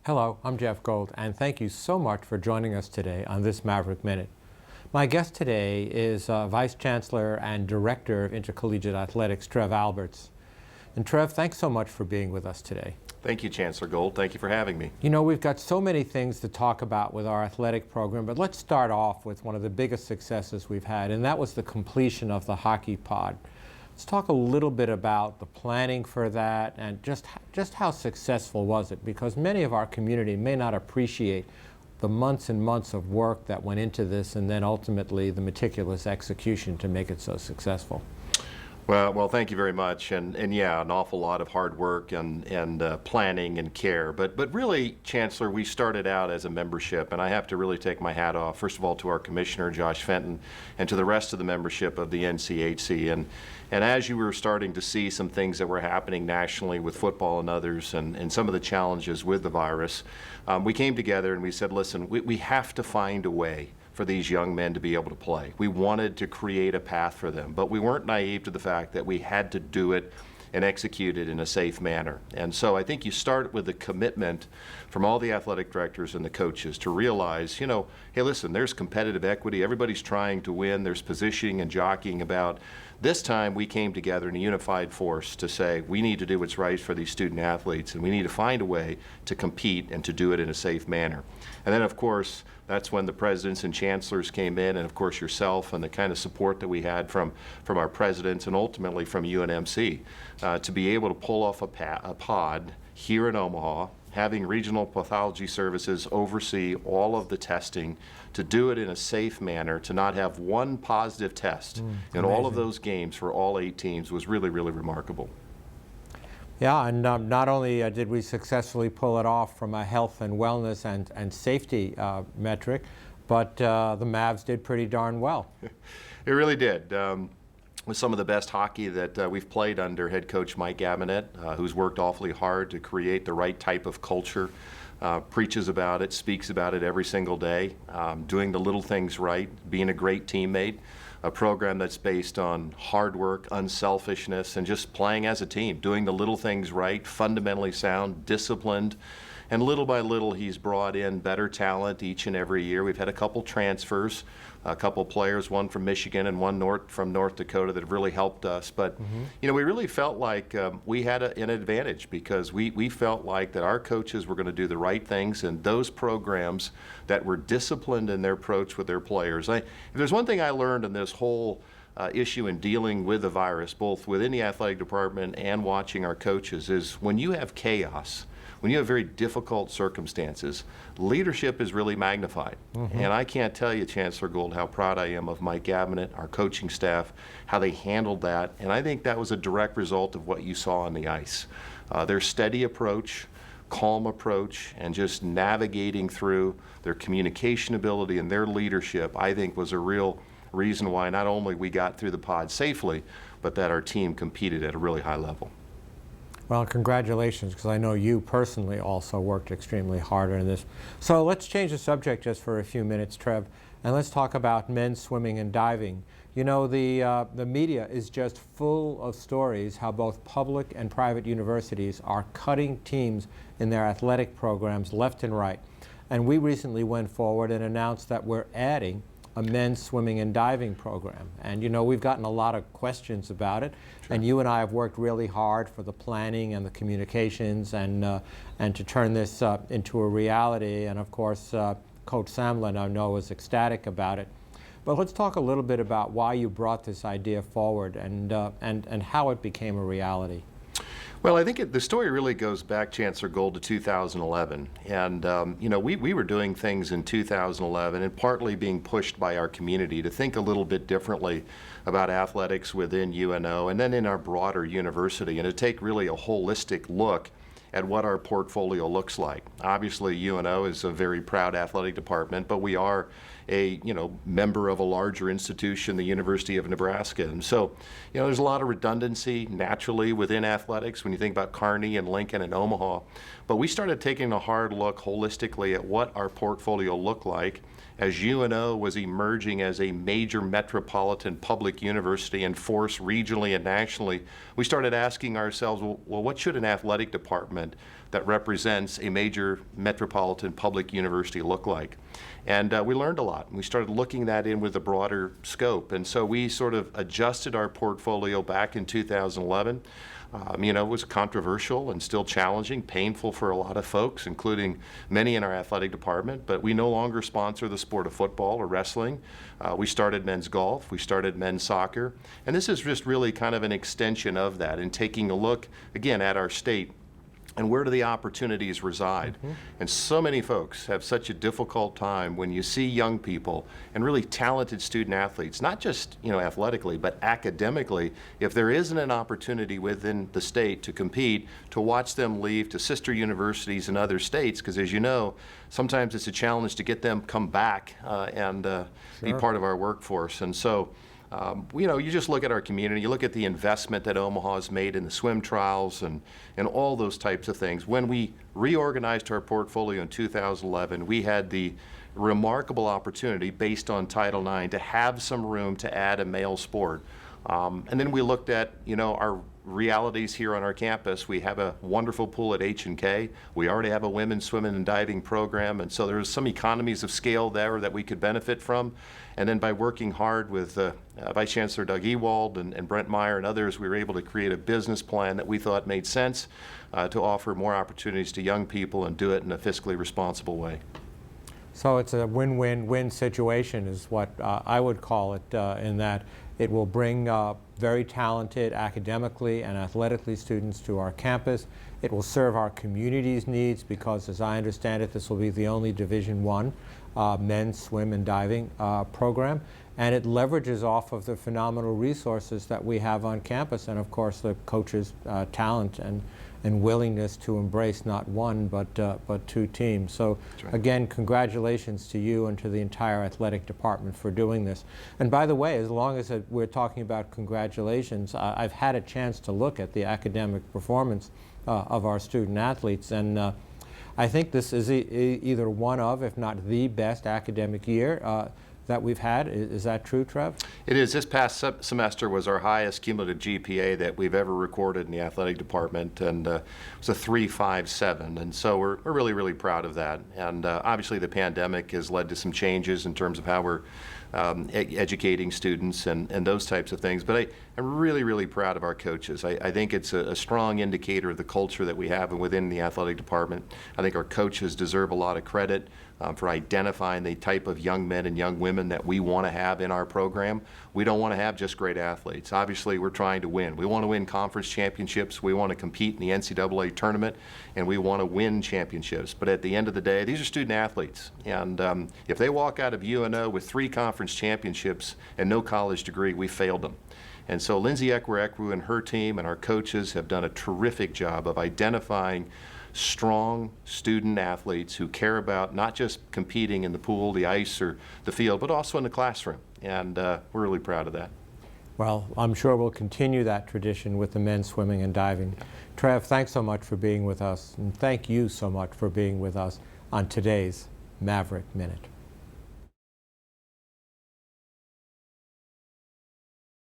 Hello, I'm Jeff Gold, and thank you so much for joining us today on this Maverick Minute. My guest today is Vice Chancellor and Director of Intercollegiate Athletics, Trev Alberts. And Trev, thanks so much for being with us today. Thank you, Chancellor Gold. Thank you for having me. You know, we've got so many things to talk about with our athletic program, but let's start off with one of the biggest successes we've had, and that was the completion of the hockey pod. Let's talk a little bit about the planning for that and just how successful was it, because many of our community may not appreciate the months and months of work that went into this and then ultimately the meticulous execution to make it so successful. Well, thank you very much, and yeah, an awful lot of hard work and planning and care. But really, Chancellor, we started out as a membership, and I have to really take my hat off, first of all, to our Commissioner, Josh Fenton, and to the rest of the membership of the NCHC. And as you were starting to see some things that were happening nationally with football and others, and some of the challenges with the virus, we came together and we said, listen, we have to find a way for these young men to be able to play. We wanted to create a path for them, but we weren't naive to the fact that we had to do it and execute it in a safe manner. And so I think you start with a commitment from all the athletic directors and the coaches to realize, you know, hey, listen, there's competitive equity. Everybody's trying to win. There's positioning and jockeying about. This time we came together in a unified force to say we need to do what's right for these student athletes, and we need to find a way to compete and to do it in a safe manner. And then, of course, that's when the presidents and chancellors came in, and of course yourself, and the kind of support that we had from our presidents and ultimately from UNMC to be able to pull off a pod here in Omaha, having regional pathology services oversee all of the testing, to do it in a safe manner, to not have one positive test in all of those games for all 8 teams was really, really remarkable. Yeah, and not only did we successfully pull it off from a health and wellness and safety metric, but the Mavs did pretty darn well. It really did. With some of the best hockey that we've played under head coach Mike Gabinet, who's worked awfully hard to create the right type of culture, preaches about it, speaks about it every single day, doing the little things right, being a great teammate, a program that's based on hard work, unselfishness, and just playing as a team, doing the little things right, fundamentally sound, disciplined. And little by little, he's brought in better talent each and every year. We've had a couple transfers, a couple players, one from Michigan and one from North Dakota, that have really helped us. But you know, we really felt like we had an advantage, because we felt like that our coaches were going to do the right things, and those programs that were disciplined in their approach with their players. If there's one thing I learned in this whole issue in dealing with the virus, both within the athletic department and watching our coaches, is when you have chaos, when you have very difficult circumstances, leadership is really magnified. And I can't tell you, Chancellor Gold, how proud I am of Mike Gabinet, our coaching staff, how they handled that. And I think that was a direct result of what you saw on the ice. Their steady approach, calm approach, and just navigating through their communication ability and their leadership, I think was a real reason why not only we got through the pod safely, but that our team competed at a really high level. Well, congratulations, because I know you personally also worked extremely hard on this. So let's change the subject just for a few minutes, Trev, and let's talk about men's swimming and diving. You know, the media is just full of stories how both public and private universities are cutting teams in their athletic programs left and right. And we recently went forward and announced that we're adding a men's swimming and diving program. And you know, we've gotten a lot of questions about it. Sure. And you and I have worked really hard for the planning and the communications and to turn this into a reality. And of course, Coach Samlin, I know, is ecstatic about it. But let's talk a little bit about why you brought this idea forward and how it became a reality. Well, I think the story really goes back, Chancellor Gold, to 2011. And, you know, we were doing things in 2011 and partly being pushed by our community to think a little bit differently about athletics within UNO and then in our broader university, and to take really a holistic look at what our portfolio looks like. Obviously, UNO is a very proud athletic department, but we are a member of a larger institution, the University of Nebraska. And so, there's a lot of redundancy naturally within athletics when you think about Kearney and Lincoln and Omaha. But we started taking a hard look holistically at what our portfolio looked like as UNO was emerging as a major metropolitan public university and force regionally and nationally. We started asking ourselves, well, what should an athletic department development that represents a major metropolitan public university look like. And we learned a lot. We started looking that in with a broader scope. And so we sort of adjusted our portfolio back in 2011. It was controversial and still challenging, painful for a lot of folks, including many in our athletic department, but we no longer sponsor the sport of football or wrestling. We started men's golf, we started men's soccer, and this is just really kind of an extension of that and taking a look, again, at our state and where do the opportunities reside. And so many folks have such a difficult time when you see young people and really talented student athletes, not just athletically, but academically, if there isn't an opportunity within the state to compete, to watch them leave to sister universities in other states, because as you know, sometimes it's a challenge to get them come back and be part of our workforce. And so you just look at our community, you look at the investment that Omaha has made in the swim trials and all those types of things. When we reorganized our portfolio in 2011, we had the remarkable opportunity based on Title IX to have some room to add a male sport. And then we looked at, our realities here on our campus. We have a wonderful pool at H&K. We already have a women's swimming and diving program, and so there's some economies of scale there that we could benefit from. And then by working hard with Vice Chancellor Doug Ewald and Brent Meyer and others, we were able to create a business plan that we thought made sense to offer more opportunities to young people and do it in a fiscally responsible way. So it's a win-win-win situation is what I would call it, in that it will bring very talented academically and athletically students to our campus. It will serve our community's needs because, as I understand it, this will be the only Division I men's swim and diving program. And it leverages off of the phenomenal resources that we have on campus and, of course, the coaches' talent and willingness to embrace not one but two teams. So again, congratulations to you and to the entire athletic department for doing this. And by the way, as long as we're talking about congratulations, I've had a chance to look at the academic performance of our student athletes, and I think this is either one of, if not the best academic year that we've had. Is that true, Trev? It is. This past semester was our highest cumulative GPA that we've ever recorded in the athletic department, and it was a 3.57, and so we're really, really proud of that. And obviously the pandemic has led to some changes in terms of how we're educating students and those types of things, but I'm really, really proud of our coaches. I think it's a strong indicator of the culture that we have within the athletic department. I think our coaches deserve a lot of credit for identifying the type of young men and young women that we want to have in our program. We don't want to have just great athletes. Obviously, we're trying to win. We want to win conference championships. We want to compete in the NCAA tournament, and we want to win championships. But at the end of the day, these are student athletes, and if they walk out of UNO with 3 conference championships and no college degree, we failed them. And so Lindsay Ekwer and her team and our coaches have done a terrific job of identifying strong student athletes who care about not just competing in the pool, the ice, or the field, but also in the classroom. And we're really proud of that. Well, I'm sure we'll continue that tradition with the men's swimming and diving. Trev, thanks so much for being with us, and thank you so much for being with us on today's Maverick Minute.